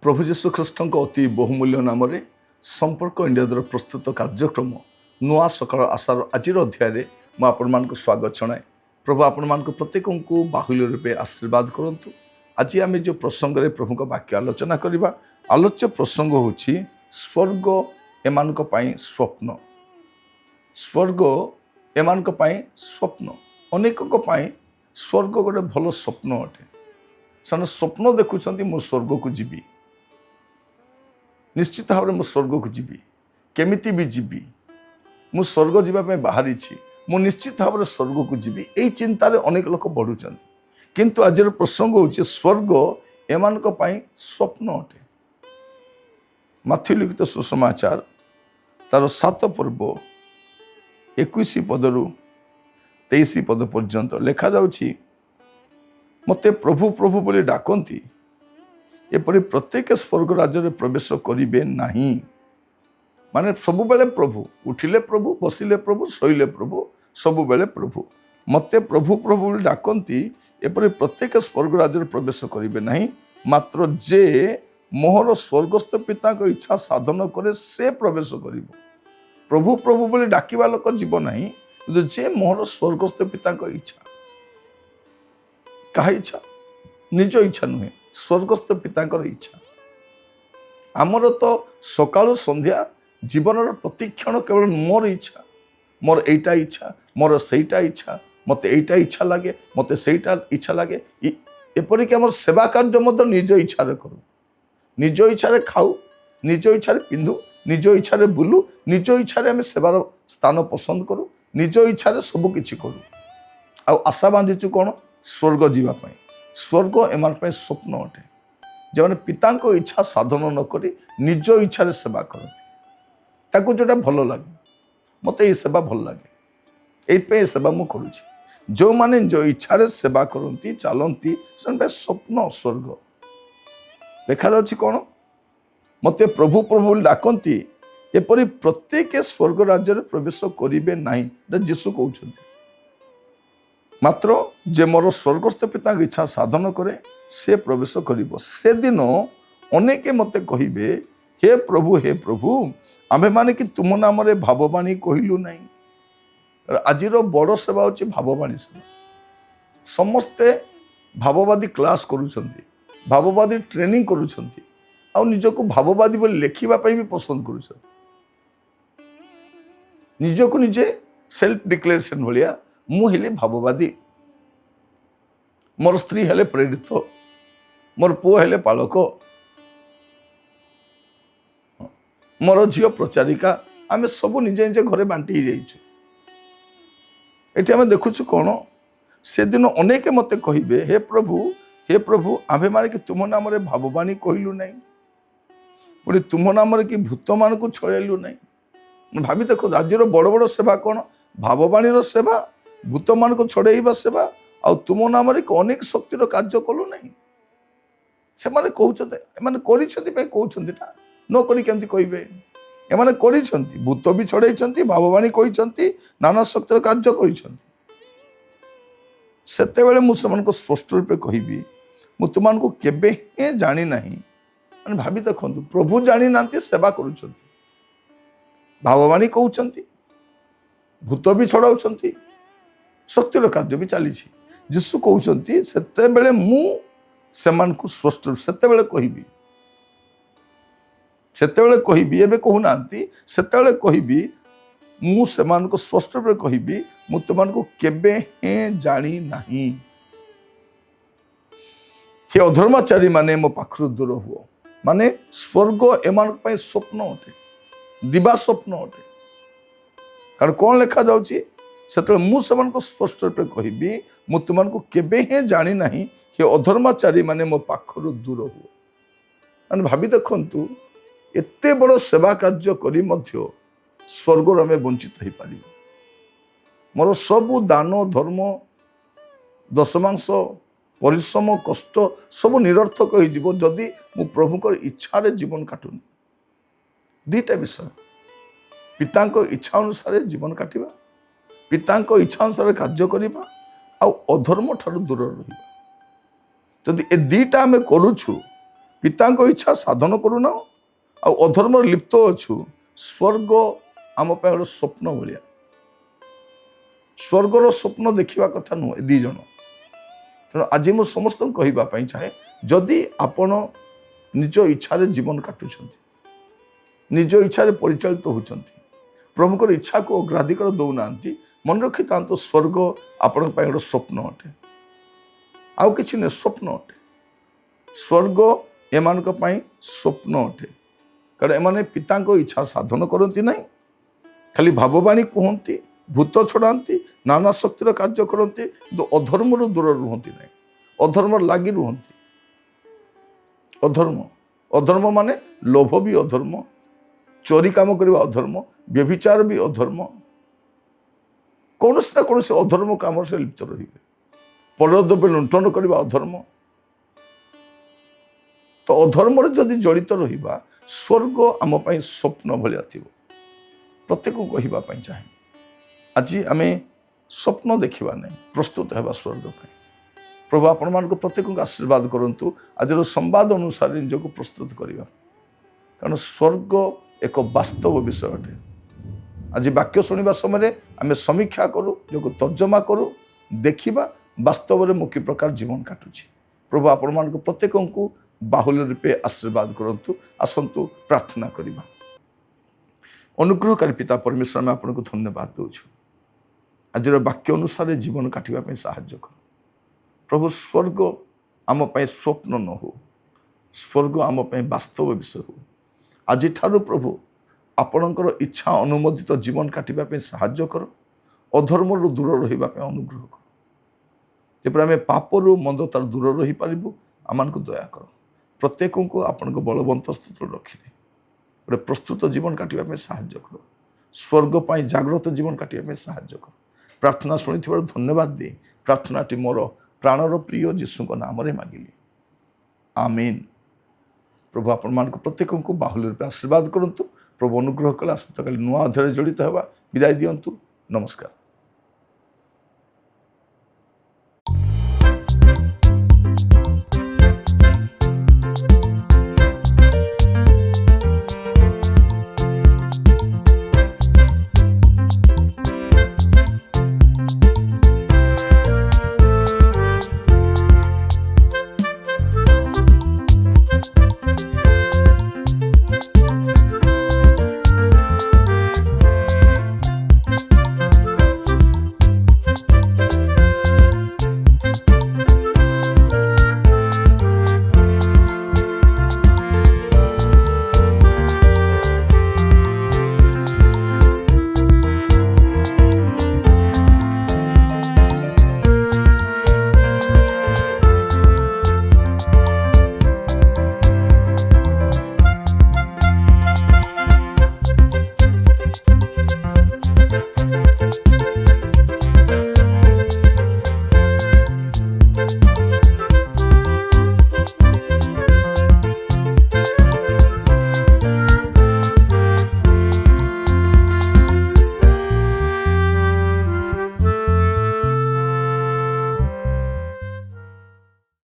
प्रभु जीशु ख्रीष्ट अति बहुमूल्य नाम संपर्क इंडिया द्वारा प्रस्तुत कार्यक्रम नुआ सकाळ आशार आज अध्याय मुझे स्वागत जनाए। प्रभु आपण प्रत्येक को बाहुल्य रूपे आशीर्वाद करंतु। आज आम जो प्रसंग में प्रभु वाक्य आलोचना करवा, आलोच्य प्रसंग हूँ स्वर्ग एमान स्वप्न। स्वर्ग एमान स्वप्न अनेक स्वर्ग गोटे भल स्वप्न अटे। से स्वप्न देखुं मु स्वर्ग को जीवी, निश्चित भाव में स्वर्ग को जीवी, केमिति भी जीवी, मु स्वर्ग जीवाई बाहरी, मु निश्चित भाव में स्वर्ग को जीवी। यही चिंतार अनेक लोक बढ़ुं, किंतु आज प्रसंग हूँ स्वर्ग एमान स्वप्न अटे। माथ्यू लिखित सुसमाचार तार 7 पर्व 21 पदरु 23 पद पर्यंत लिखा जाउछि, मते प्रभु प्रभु बोली डाकती एपरी प्रत्येक स्वर्ग राज्य में प्रवेश करिबे नहीं। माने सबु बेले प्रभु, उठिले प्रभु, बसिले प्रभु, शोइले प्रभु, सबु बेले प्रभु। मते प्रभु प्रभु बोली डाकती एपरी प्रत्येक स्वर्ग राज्य में प्रवेश करिबे नहीं, मात्र जे मोहर स्वर्गस्थ पिता को इच्छा साधन करे से प्रवेश करिबो। प्रभु प्रभु बोली डाकिबा लोक जीव नहीं, जे मोहर स्वर्गस्थ पिता को इच्छा। कहा इच्छा? निज इच्छा नुहे, स्वर्गस्थ पिता इच्छा। आमर तो सकाळु संध्या जीवन प्रतिक्षण केवल मोर इच्छा, मोर एटा इच्छा, मोर सेटा इच्छा, मते एटा इच्छा लगे, मते सेटा इच्छा लगे। एपरिक आम सेवा कार्य निज इच्छा करूँ, निज इच्छा खाऊ, निज इच्छा पिंधु, निज इच्छा बुलू, निज इच्छा आम सेवार स्थान पसंद करूँ, निज इच्छा सबकि करूँ। आ आशा बांधीचु कौन? स्वर्ग जीवाई। स्वर्ग एमान स्वप्न अटे, जो पिता इच्छा साधन नक निज इच्छा सेवा करती, जोटा भल लगे, मत ये सेवा भल लगे, ये सेवा मुझे करुँच। जो माने जो इच्छा सेवा करती चलती से स्वप्न स्वर्ग। देखा जाच्छी कौन? मते प्रभु प्रभु डाकती एपरी प्रत्येक स्वर्ग राज्य में प्रवेश करिबे नहीं, जीशु कहते। मात्र जे मोर स्वर्गस्थ पिता इच्छा साधन करे से प्रवेश करिबो। से दिन अनेके मते कहिबे, हे प्रभु आमे माने कि तुम नाम रे भाववाणी कहिलु नहीं। आजिर बड़ सेवा होची भाववाणी सेवा। समस्ते भाववादी क्लास करूछंती, भाववादी ट्रेनिंग करूछंती, आ निजको भाववादी बोली लेखिबा पई भी पसंद करूछंती। निजको निजे सेल्फ डिक्लेरेशन भलिया मु हेले भाववादी, मोर स्त्री हेले प्रेरित, मोर पुओ हेले पालक, मोर झील प्रचारिका। आमे सब निजे निजे घरे बांटी जाइछु। एठी आमे देखुछु कौन? से दिन अनेक मते कहिबे, हे प्रभु आमे माने कि तुम नाम रे भाववाणी कहिलु नहीं, पुणी तुम नाम रे कि भूत मान को छड़ेलु नहीं। भाभी देखो राज्यर बड़ बड़ सेवा कौन? भाववाणी सेवा, भूत मान को छड़ेबा सेवा, आ तुम नाम रे अनेक शक्तिर कार्य कलु नहीं। से माने कहउछते, एमाने करिछंती पे कहउछंती ना, न करी केमती कहिबे? एमाने करिछंती, भूत भी छड़ेइछंती, भाववाणी कहिछंती, नाना शक्तिर कार्य करिछंती। सेते बेले मु समान स्पष्ट रूपे कहिबी, मु तुमान को केबे हे जानी नहीं। माने भाभी देखंतु, प्रभु जानी नांती सेवा करूछंती, भाववाणी कहउछंती, भूत भी छड़ाउछंती, शक्तिर कार्य भी चली। जीशु कहते सेते बेले मु सेमान को स्पष्ट सेते बेले कहिबी, सेते बेले कहिबी, एबे कहूनांती सेते बेले कहिबी, मु सेमान को स्पष्ट रूपे कहिबी, मु तुमान को केबे हे जानी नहीं। हे अधर्माचारी माने मो पाखरु दूर हुओ माने स्वर्ग एमान पे स्वप्न अटे दिवा स्वप्न अटे कारण कौन लिखा जाउची सेतले मु समान को स्पष्ट रूप कहबी मु तुमन को केबे हे जानी नाही हे अधर्माचारी माने मो पाखरु दूर हुओ माने भाबी देखंतु एते बड़ सेवा कार्य करी मध्य स्वर्ग आमे वंचित हो पारि मोर सबु दान धर्म दशमांश परिश्रम कष्ट सब निरर्थक हो जदि मु प्रभुकर इच्छा रे जीवन काटुनी दीटा विषय पितांको इच्छा अनुसार जीवन काटिबा पितांको इच्छा अनुसार कार्य करिबा आ अधर्म ठारू दूर रहिबा जदि ए दीटा आमे करूछु पितांको इच्छा साधन करूना आ अधर्म लिप्त अछु स्वर्ग आम पे स्वप्न भाया स्वर्गर स्वप्न देखा कथा नुह दी जन तेणु आज मु समस्त कहवाई चाहे जदि आपण निज इच्छा जीवन काटुंट निज इच्छा परिचालित होती प्रभुकर इच्छा को अग्राधिकार दौना मन रखी था स्वर्ग आपण गोटे स्वप्न अटे आउ कि स्वप्न अटे स्वर्ग एमान स्वप्न अटे कारण एमाने पिता इच्छा साधन करती ना खाली भाववाणी कहती भूत छड़ाती नाना शक्तिर कार्य करते अधर्म दूर रुहति ना अधर्म लगी रुहति अधर्म अधर्म माने लोभ भी अधर्म चोरी काम करवा अधर्म व्यभिचार भी अधर्म कौन ना कौन अधर्म काम से लिप्त रही परद्रव्य लुंठन करवा अधर्म तो अधर्म जदि जड़ित रहिबा स्वर्ग आम स्वप्न भाया थी प्रत्येक कहवाई चाहे आज आम स्वप्न देखा नहीं प्रस्तुत है स्वर्ग प्रभु आपण मान प्रत्येक आशीर्वाद करूँ आज संवाद अनुसार निजक प्रस्तुत करने कारण स्वर्ग एक वास्तव विषय अटे आज वाक्य शुणा समय आम समीक्षा करूँ जो तर्जमा करूँ देखा वास्तव में मुख्य प्रकार जीवन काटुची प्रभु आपण मान प्रत्येक बाहुल्य रूपे आशीर्वाद करूँ आसतु प्रार्थना करवा अनुग्रहकारी पिता परमेश्वर में आपको धन्यवाद दूँ आज वाक्य अनुसार जीवन काटिबा साहाय्य कर प्रभु स्वर्ग आम स्वप्न न हो स्वर्ग आम वास्तव विषय हो आज ठारू प्रभु आपणकर इच्छा अनुमोदित जीवन काटिबा साहाय्य कर अधर्म दूर रहिबा अनुग्रह कर जब आम पापरू मंदतार दूर रही पारिबु आमान को दया कर प्रत्येक को आपण बलवंत स्थित रखिले गोटे प्रस्तुत जीवन काटिबा साहाय्य कर स्वर्ग पाई जागृत जीवन काटिबा साहाय्य कर प्रार्थना शुणी धन्यवाद दे प्रार्थनाटी मोर प्राणर प्रिय जीशु नाम मागिली आमीन प्रभु आपण मान प्रत्येक को बाहुल्य रूप आशीर्वाद करंतु प्रभु अनुग्रह कले आसत काली नुआ अध्याय जड़ित होगा विदाय दियंतु नमस्कार।